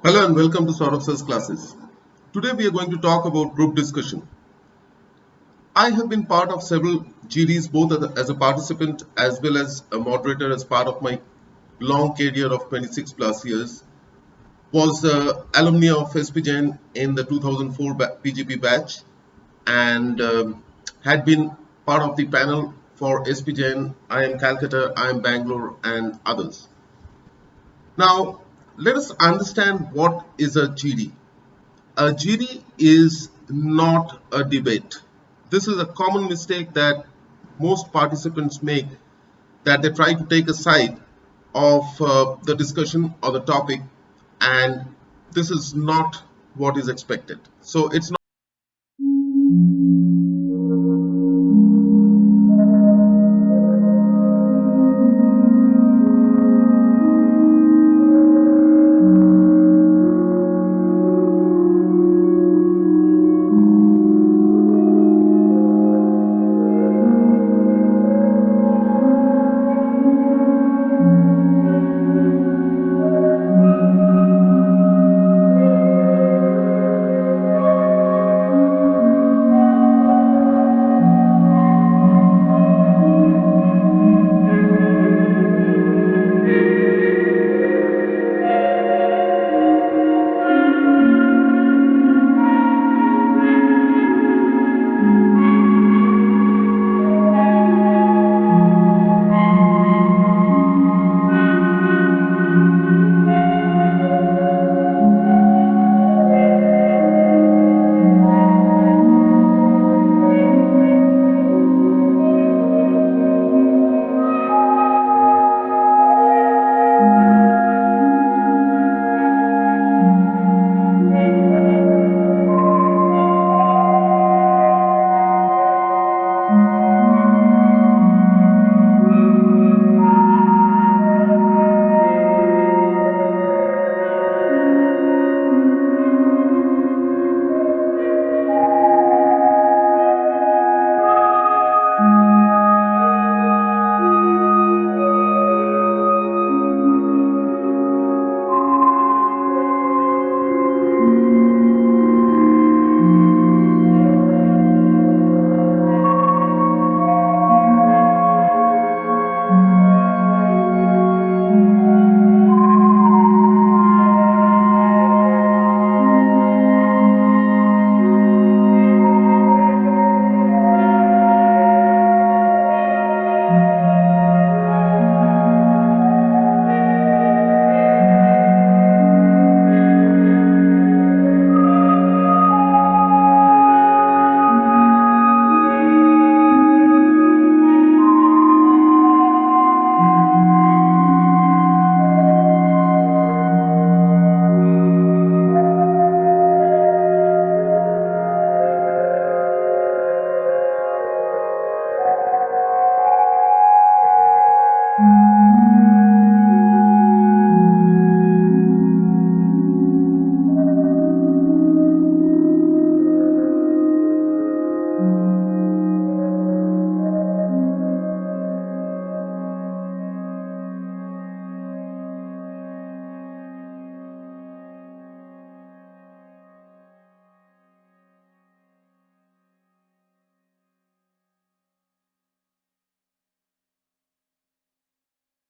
Hello and welcome to Saurav's classes. Today we are going to talk about group discussion. I have been part of several GDs both as a participant as well as a moderator as part of my long career of 26 plus years. Was alumni of SPJN in the 2004 PGP batch and had been part of the panel for SPJN, I am Calcutta, I am Bangalore and others. Now let us understand what is a GD. A GD is not a debate. This is a common mistake that most participants make, that they try to take a side of the discussion or the topic, and this is not what is expected. So it's not.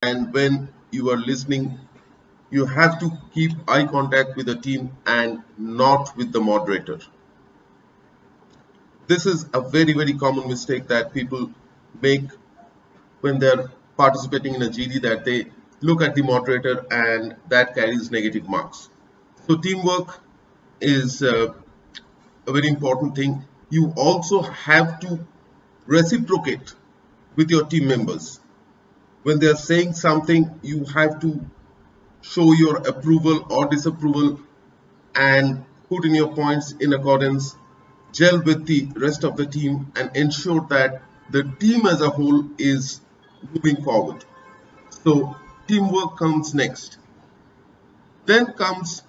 And when you are listening, you have to keep eye contact with the team and not with the moderator. This is a very common mistake that people make when they're participating in a GD, that they look at the moderator and that carries negative marks. So teamwork is a very important thing. You also have to reciprocate with your team members. When they're saying something, you have to show your approval or disapproval and put in your points in accordance, gel with the rest of the team and ensure that the team as a whole is moving forward. So teamwork comes next. Then comes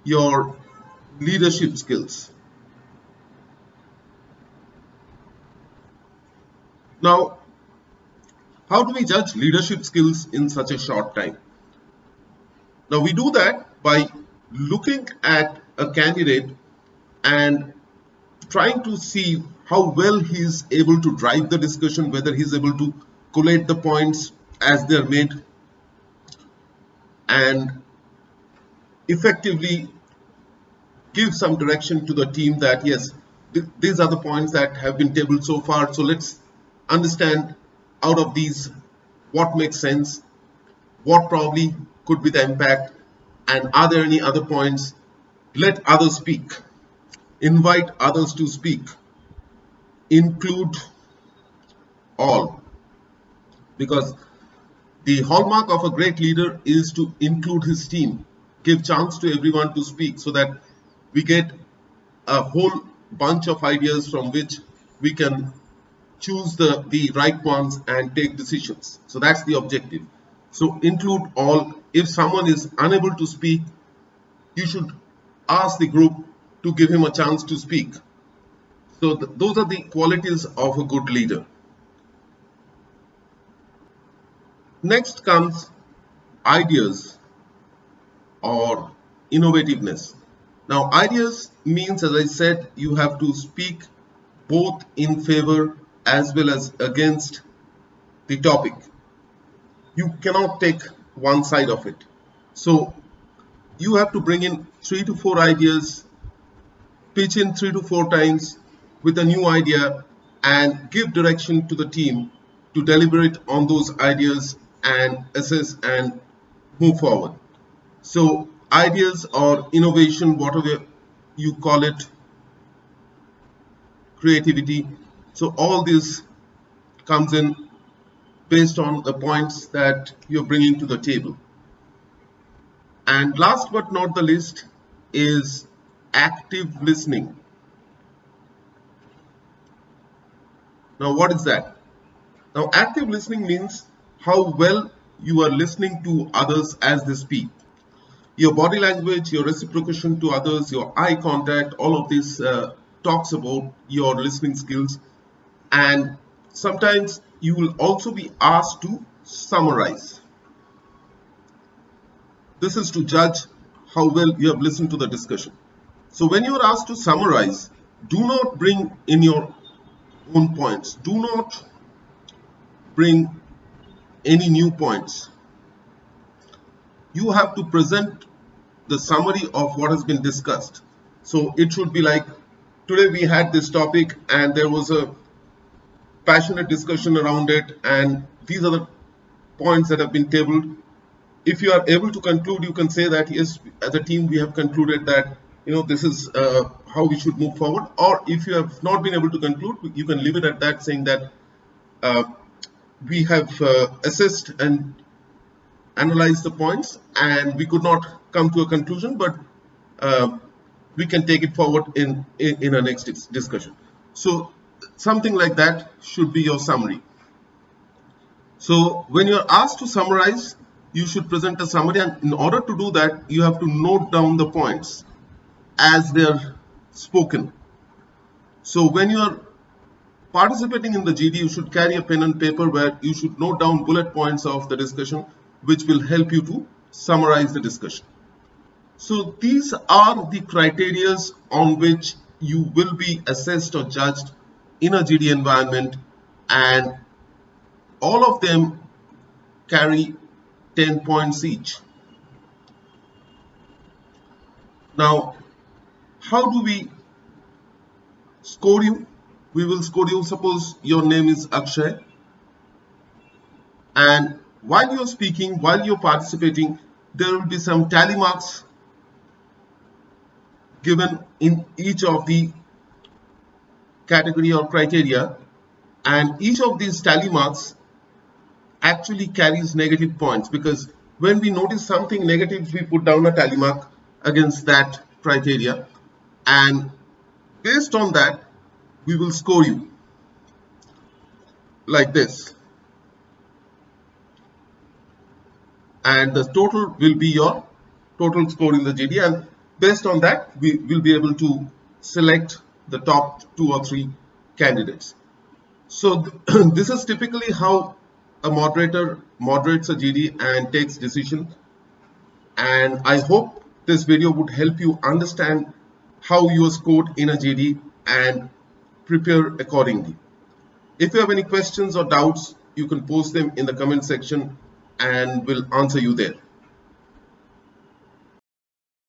your leadership skills. Now, how do we judge leadership skills in such a short time? Now, we do that by looking at a candidate and trying to see how well he's able to drive the discussion, whether he's able to collate the points as they're made and effectively give some direction to the team that yes, these are the points that have been tabled so far. So let's understand out of these what makes sense, what probably could be the impact, and are there any other points. Let others speak, invite others to speak, include all, because the hallmark of a great leader is to include his team, give chance to everyone to speak so that we get a whole bunch of ideas from which we can choose the right ones and take decisions. So that's the objective. So include all. If someone is unable to speak, you should ask the group to give him a chance to speak. So those are the qualities of a good leader. Next comes ideas or innovativeness. Now, ideas means, as I said, you have to speak both in favor as well as against the topic. You cannot take one side of it. So you have to bring in 3 to 4 ideas, pitch in 3 to 4 times with a new idea, and give direction to the team to deliberate on those ideas and assess and move forward. So ideas or innovation, whatever you call it, creativity. So all this comes in based on the points that you're bringing to the table. And last but not the least is active listening. Now, what is that? Now, active listening means how well you are listening to others as they speak. Your body language, your reciprocation to others, your eye contact, all of this talks about your listening skills. And sometimes you will also be asked to summarize. This is to judge how well you have listened to the discussion. So when you are asked to summarize, do not bring in your own points. Do not bring any new points. You have to present the summary of what has been discussed. So it should be like, today we had this topic and there was a passionate discussion around it, and these are the points that have been tabled. If you are able to conclude, you can say that yes, as a team we have concluded that this is how we should move forward. Or if you have not been able to conclude, you can leave it at that, saying that we have assessed and analyzed the points and we could not come to a conclusion, but we can take it forward in our next discussion. So something like that should be your summary. So when you're asked to summarize, you should present a summary, and in order to do that, you have to note down the points as they're spoken. So when you're participating in the GD, you should carry a pen and paper where you should note down bullet points of the discussion, which will help you to summarize the discussion. So these are the criteria on which you will be assessed or judged in a GD environment, and all of them carry 10 points each. Now, how do we score you? We will score you. Suppose your name is Akshay, and while you're speaking, while you're participating, there will be some tally marks given in each of the category or criteria, and each of these tally marks actually carries negative points, because when we notice something negative, we put down a tally mark against that criteria, and based on that we will score you like this, and the total will be your total score in the GD, and based on that we will be able to select the top 2 or 3 candidates. So this is typically how a moderator moderates a GD and takes decisions, and I hope this video would help you understand how you are scored in a JD and prepare accordingly. If you have any questions or doubts, you can post them in the comment section and we'll answer you there.